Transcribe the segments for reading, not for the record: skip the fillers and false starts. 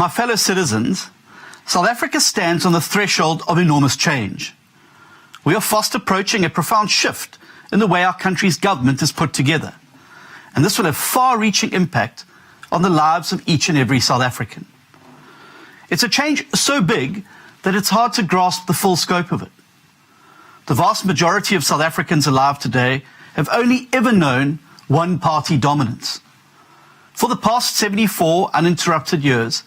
My fellow citizens, South Africa stands on the threshold of enormous change. We are fast approaching a profound shift in the way our country's government is put together, and this will have far-reaching impact on the lives of each and every South African. It's a change so big that it's hard to grasp the full scope of it. The vast majority of South Africans alive today have only ever known one-party dominance. For the past 74 uninterrupted years,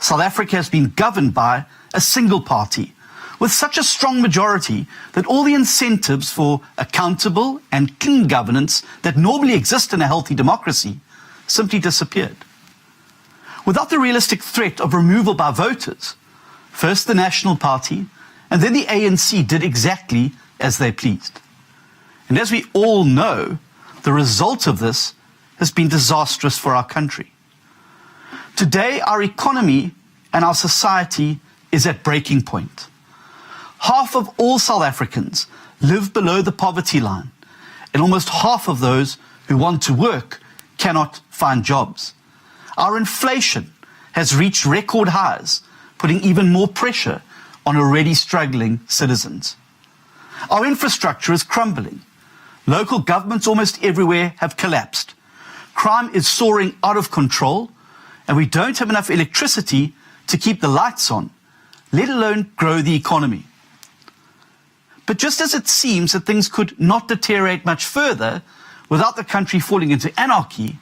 South Africa has been governed by a single party, with such a strong majority that all the incentives for accountable and clean governance that normally exist in a healthy democracy simply disappeared. Without the realistic threat of removal by voters, first the National Party and then the ANC did exactly as they pleased. And as we all know, the result of this has been disastrous for our country. Today, our economy and our society is at breaking point. Half of all South Africans live below the poverty line, and almost half of those who want to work cannot find jobs. Our inflation has reached record highs, putting even more pressure on already struggling citizens. Our infrastructure is crumbling. Local governments almost everywhere have collapsed. Crime is soaring out of control, and we don't have enough electricity to keep the lights on, let alone grow the economy. But just as it seems that things could not deteriorate much further without the country falling into anarchy,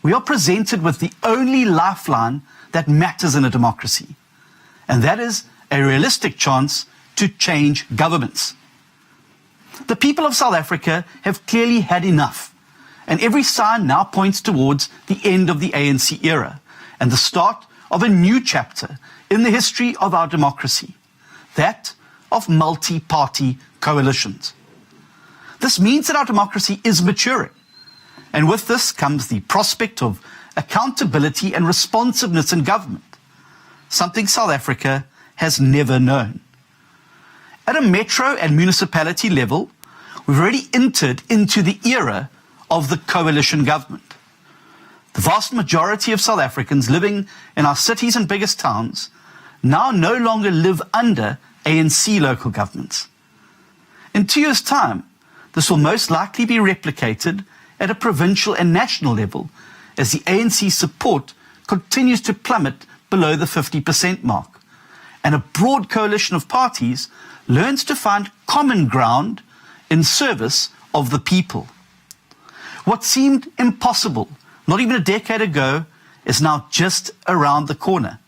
we are presented with the only lifeline that matters in a democracy, and that is a realistic chance to change governments. The people of South Africa have clearly had enough, and every sign now points towards the end of the ANC era and the start of a new chapter in the history of our democracy, that of multi-party coalitions. This means that our democracy is maturing, and with this comes the prospect of accountability and responsiveness in government, something South Africa has never known. At a metro and municipality level, we've already entered into the era of the coalition government. The vast majority of South Africans living in our cities and biggest towns now no longer live under ANC local governments. In 2 years' time, this will most likely be replicated at a provincial and national level as the ANC support continues to plummet below the 50% mark, and a broad coalition of parties learns to find common ground in service of the people. What seemed impossible not even a decade ago is now just around the corner,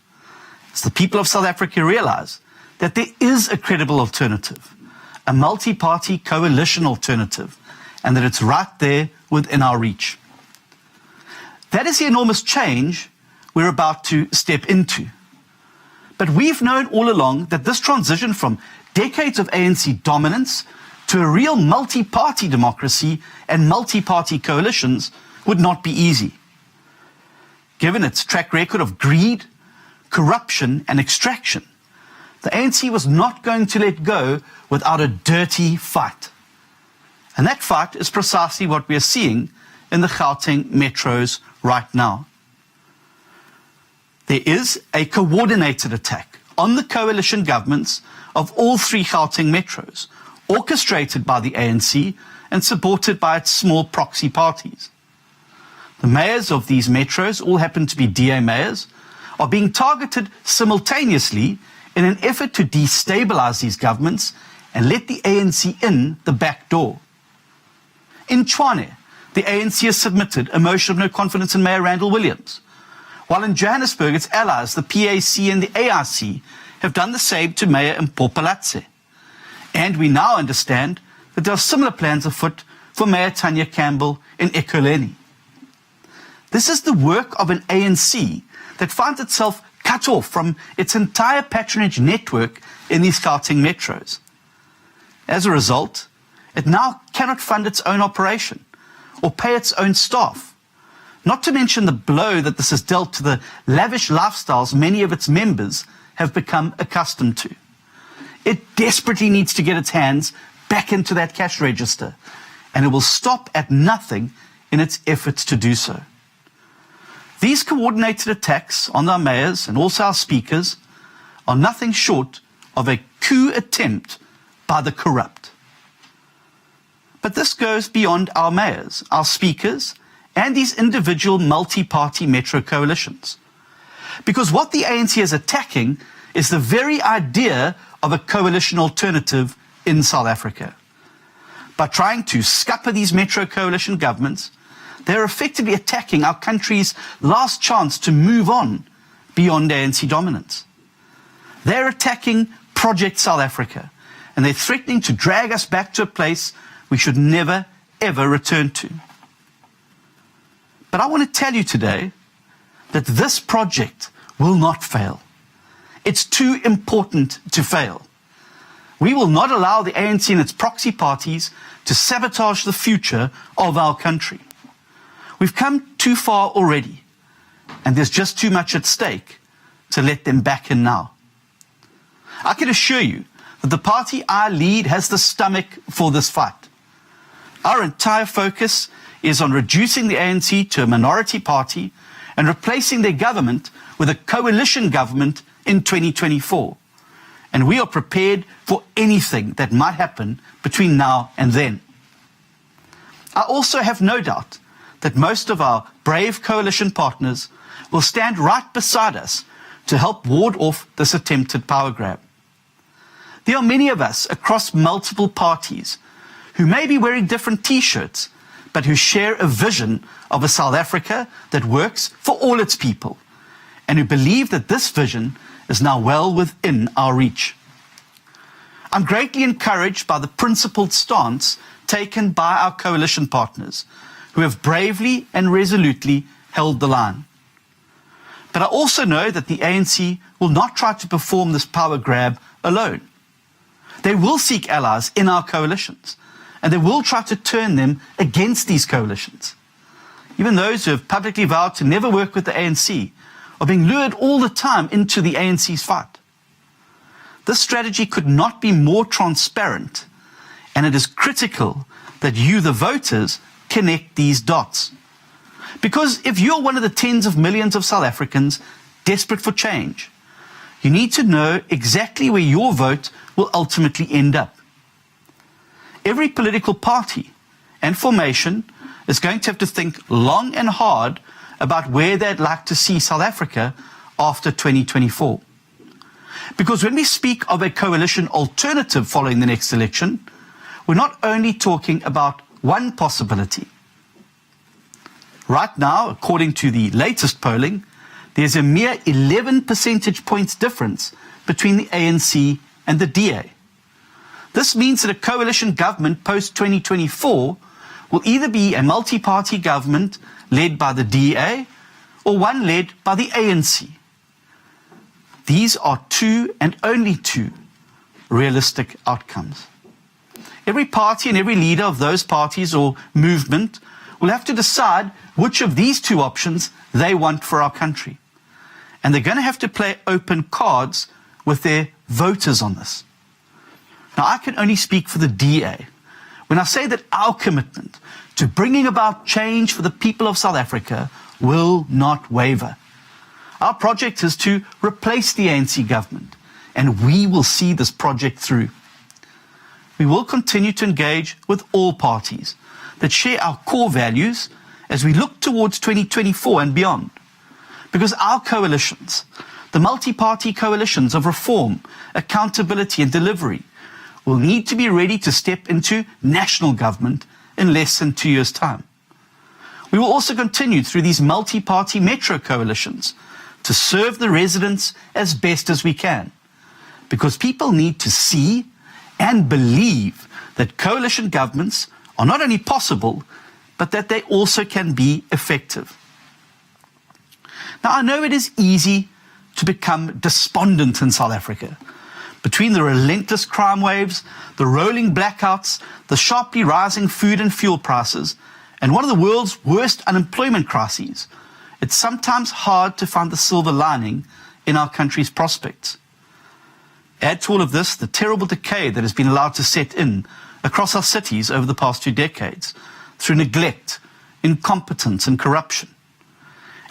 as the people of South Africa realize that there is a credible alternative, a multi-party coalition alternative, and that it's right there within our reach. That is the enormous change we're about to step into. But we've known all along that this transition from decades of ANC dominance to a real multi-party democracy and multi-party coalitions would not be easy. Given its track record of greed, corruption, and extraction, the ANC was not going to let go without a dirty fight. And that fight is precisely what we are seeing in the Gauteng metros right now. There is a coordinated attack on the coalition governments of all three Gauteng metros, orchestrated by the ANC and supported by its small proxy parties. The mayors of these metros, all happen to be DA mayors, are being targeted simultaneously in an effort to destabilize these governments and let the ANC in the back door. In Tshwane, the ANC has submitted a motion of no confidence in Mayor Randall Williams, while in Johannesburg, its allies, the PAC and the AIC, have done the same to Mayor Mpopalatse. And we now understand that there are similar plans afoot for Mayor Tanya Campbell in Ekurhuleni. This is the work of an ANC that finds itself cut off from its entire patronage network in these Gauteng metros. As a result, it now cannot fund its own operation or pay its own staff, not to mention the blow that this has dealt to the lavish lifestyles many of its members have become accustomed to. It desperately needs to get its hands back into that cash register, and it will stop at nothing in its efforts to do so. These coordinated attacks on our mayors and also our speakers are nothing short of a coup attempt by the corrupt. But this goes beyond our mayors, our speakers, and these individual multi-party metro coalitions. Because what the ANC is attacking is the very idea of a coalition alternative in South Africa. By trying to scupper these metro coalition governments, they're effectively attacking our country's last chance to move on beyond ANC dominance. They're attacking Project South Africa, and they're threatening to drag us back to a place we should never, ever return to. But I want to tell you today that this project will not fail. It's too important to fail. We will not allow the ANC and its proxy parties to sabotage the future of our country. We've come too far already, and there's just too much at stake to let them back in now. I can assure you that the party I lead has the stomach for this fight. Our entire focus is on reducing the ANC to a minority party and replacing their government with a coalition government in 2024. And we are prepared for anything that might happen between now and then. I also have no doubt that most of our brave coalition partners will stand right beside us to help ward off this attempted power grab. There are many of us across multiple parties who may be wearing different T-shirts, but who share a vision of a South Africa that works for all its people, and who believe that this vision is now well within our reach. I'm greatly encouraged by the principled stance taken by our coalition partners, who have bravely and resolutely held the line. But I also know that the ANC will not try to perform this power grab alone. They will seek allies in our coalitions, and they will try to turn them against these coalitions. Even those who have publicly vowed to never work with the ANC are being lured all the time into the ANC's fight. This strategy could not be more transparent, and it is critical that you, the voters, connect these dots. Because if you're one of the tens of millions of South Africans desperate for change, you need to know exactly where your vote will ultimately end up. Every political party and formation is going to have to think long and hard about where they'd like to see South Africa after 2024. Because when we speak of a coalition alternative following the next election, we're not only talking about one possibility. Right now, according to the latest polling, there's a mere 11 percentage points difference between the ANC and the DA. This means that a coalition government post-2024 will either be a multi-party government led by the DA or one led by the ANC. These are two and only two realistic outcomes. Every party and every leader of those parties or movement will have to decide which of these two options they want for our country. And they're going to have to play open cards with their voters on this. Now, I can only speak for the DA when I say that our commitment to bringing about change for the people of South Africa will not waver. Our project is to replace the ANC government, and we will see this project through. We will continue to engage with all parties that share our core values as we look towards 2024 and beyond. Because our coalitions, the multi-party coalitions of reform, accountability and delivery, will need to be ready to step into national government in less than 2 years' time. We will also continue through these multi-party metro coalitions to serve the residents as best as we can, because people need to see and believe that coalition governments are not only possible, but that they also can be effective. Now, I know it is easy to become despondent in South Africa. Between the relentless crime waves, the rolling blackouts, the sharply rising food and fuel prices, and one of the world's worst unemployment crises, it's sometimes hard to find the silver lining in our country's prospects. Add to all of this the terrible decay that has been allowed to set in across our cities over the past 2 decades through neglect, incompetence, and corruption.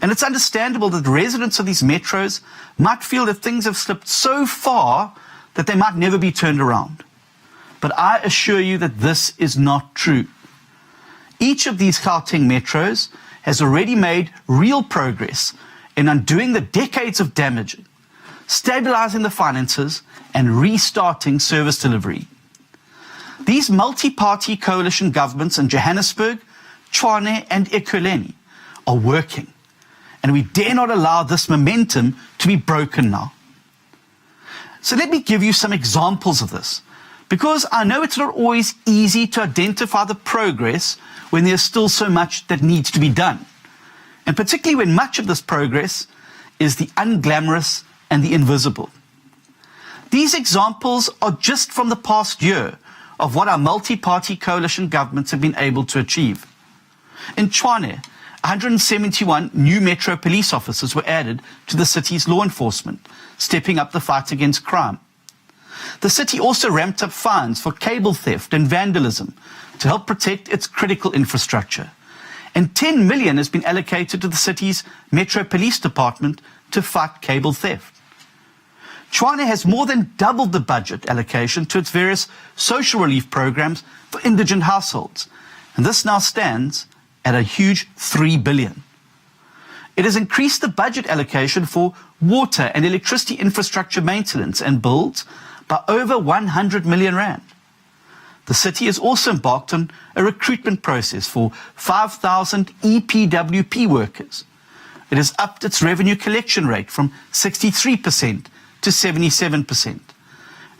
And it's understandable that residents of these metros might feel that things have slipped so far that they might never be turned around. But I assure you that this is not true. Each of these Gauteng metros has already made real progress in undoing the decades of damage, stabilizing the finances, and restarting service delivery. These multi-party coalition governments in Johannesburg, Tshwane, and Ekurhuleni are working, and we dare not allow this momentum to be broken now. So let me give you some examples of this, because I know it's not always easy to identify the progress when there's still so much that needs to be done, and particularly when much of this progress is the unglamorous and the invisible. These examples are just from the past year of what our multi-party coalition governments have been able to achieve. In Tshwane, 171 new Metro police officers were added to the city's law enforcement, stepping up the fight against crime. The city also ramped up fines for cable theft and vandalism to help protect its critical infrastructure. And 10 million has been allocated to the city's Metro Police Department to fight cable theft. Tshwane has more than doubled the budget allocation to its various social relief programs for indigent households, and this now stands at a huge 3 billion. It has increased the budget allocation for water and electricity infrastructure maintenance and builds by over 100 million rand. The city has also embarked on a recruitment process for 5,000 EPWP workers. It has upped its revenue collection rate from 63% to 77%.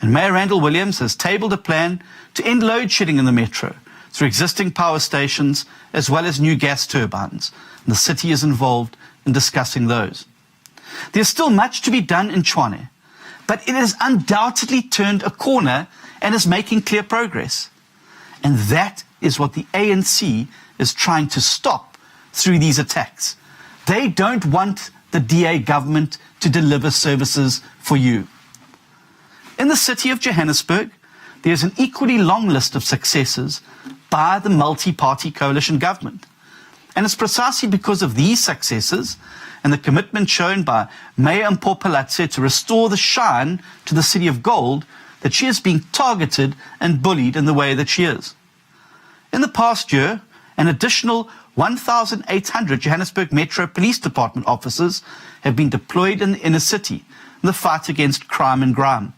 And Mayor Randall Williams has tabled a plan to end load shedding in the metro through existing power stations as well as new gas turbines. And the city is involved in discussing those. There's still much to be done in Tshwane, but it has undoubtedly turned a corner and is making clear progress. And that is what the ANC is trying to stop through these attacks. They don't want the DA government to deliver services for you. In the city of Johannesburg, there's an equally long list of successes by the multi-party coalition government. And it's precisely because of these successes and the commitment shown by Mayor Mpho to restore the shine to the city of gold that she is being targeted and bullied in the way that she is. In the past year, an additional 1,800 Johannesburg Metro Police Department officers have been deployed in the inner city in the fight against crime and grime.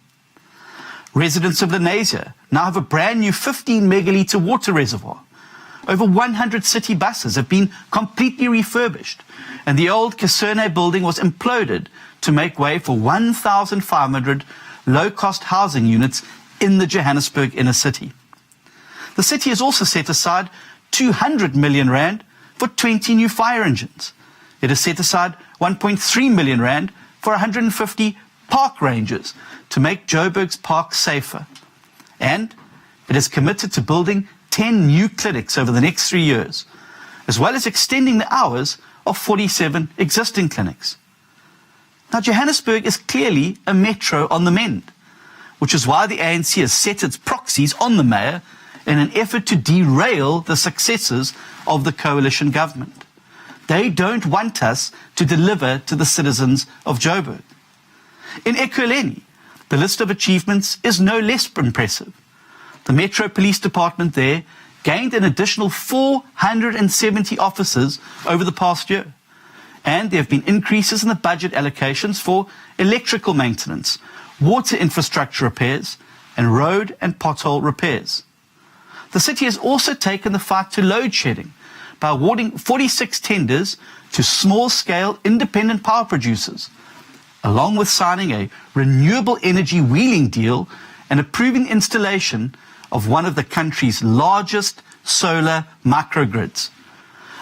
Residents of Lenasia now have a brand new 15 megalitre water reservoir. Over 100 city buses have been completely refurbished, and the old Kaserne building was imploded to make way for 1,500 low-cost housing units in the Johannesburg inner city. The city has also set aside 200 million rand for 20 new fire engines. It has set aside 1.3 million rand for 150 park rangers to make Joburg's parks safer. And it is committed to building 10 new clinics over the next 3 years, as well as extending the hours of 47 existing clinics. Now, Johannesburg is clearly a metro on the mend, which is why the ANC has set its proxies on the mayor in an effort to derail the successes of the coalition government. They don't want us to deliver to the citizens of Joburg. In Ekurhuleni, the list of achievements is no less impressive. The Metro Police Department there gained an additional 470 officers over the past year. And there have been increases in the budget allocations for electrical maintenance, water infrastructure repairs, and road and pothole repairs. The city has also taken the fight to load shedding by awarding 46 tenders to small-scale independent power producers, along with signing a renewable energy wheeling deal and approving the installation of one of the country's largest solar microgrids.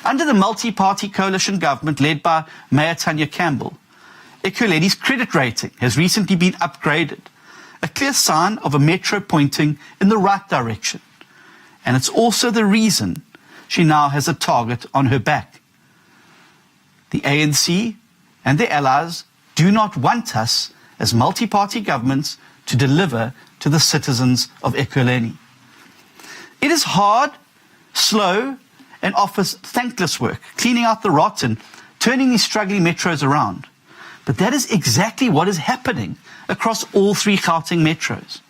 Under the multi-party coalition government led by Mayor Tanya Campbell, Ekurhuleni's credit rating has recently been upgraded, a clear sign of a metro pointing in the right direction. And it's also the reason she now has a target on her back. The ANC and their allies do not want us as multi-party governments to deliver to the citizens of Ekurhuleni. It is hard, slow, and offers thankless work, cleaning out the rot and turning these struggling metros around. But that is exactly what is happening across all 3 Gauteng metros.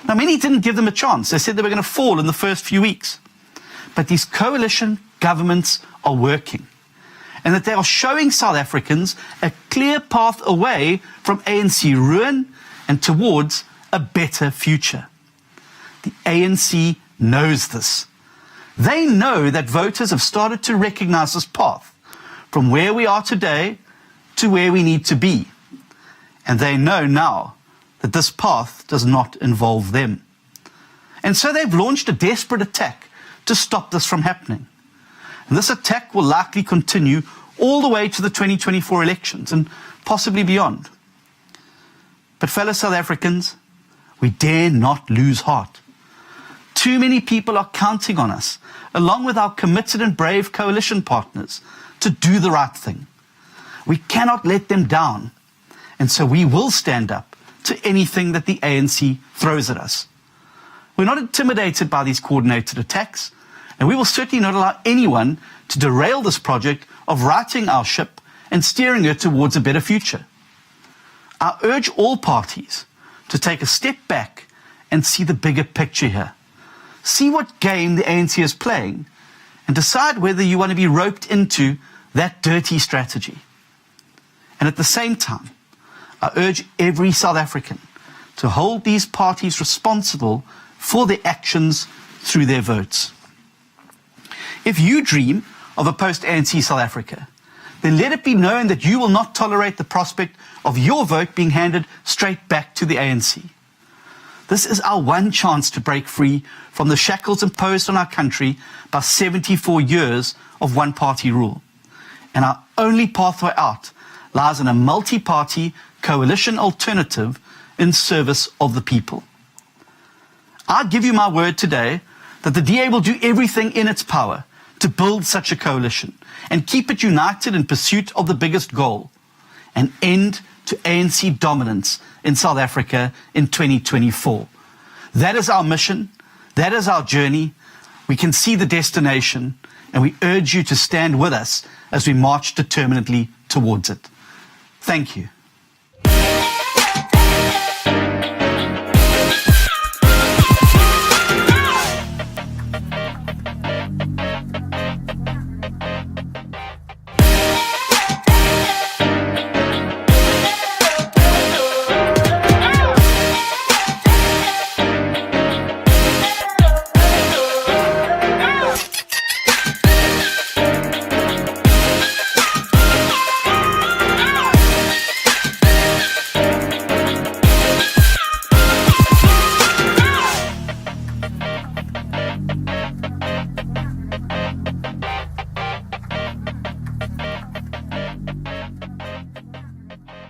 Now, many didn't give them a chance. They said they were going to fall in the first few weeks. But these coalition governments are working, and that they are showing South Africans a clear path away from ANC ruin and towards a better future. The ANC knows this. They know that voters have started to recognize this path from where we are today to where we need to be. And they know now that this path does not involve them. And so they've launched a desperate attack to stop this from happening. And this attack will likely continue all the way to the 2024 elections and possibly beyond. But fellow South Africans, we dare not lose heart. Too many people are counting on us, along with our committed and brave coalition partners, to do the right thing. We cannot let them down, and so we will stand up to anything that the ANC throws at us. We're not intimidated by these coordinated attacks, and we will certainly not allow anyone to derail this project of righting our ship and steering her towards a better future. I urge all parties to take a step back and see the bigger picture here. See what game the ANC is playing and decide whether you want to be roped into that dirty strategy. And at the same time, I urge every South African to hold these parties responsible for their actions through their votes. If you dream of a post-ANC South Africa, then let it be known that you will not tolerate the prospect of your vote being handed straight back to the ANC. This is our one chance to break free from the shackles imposed on our country by 74 years of one-party rule. And our only pathway out lies in a multi-party coalition alternative in service of the people. I give you my word today that the DA will do everything in its power to build such a coalition and keep it united in pursuit of the biggest goal, an end to ANC dominance in South Africa in 2024. That is our mission. That is our journey. We can see the destination, and we urge you to stand with us as we march determinedly towards it. Thank you.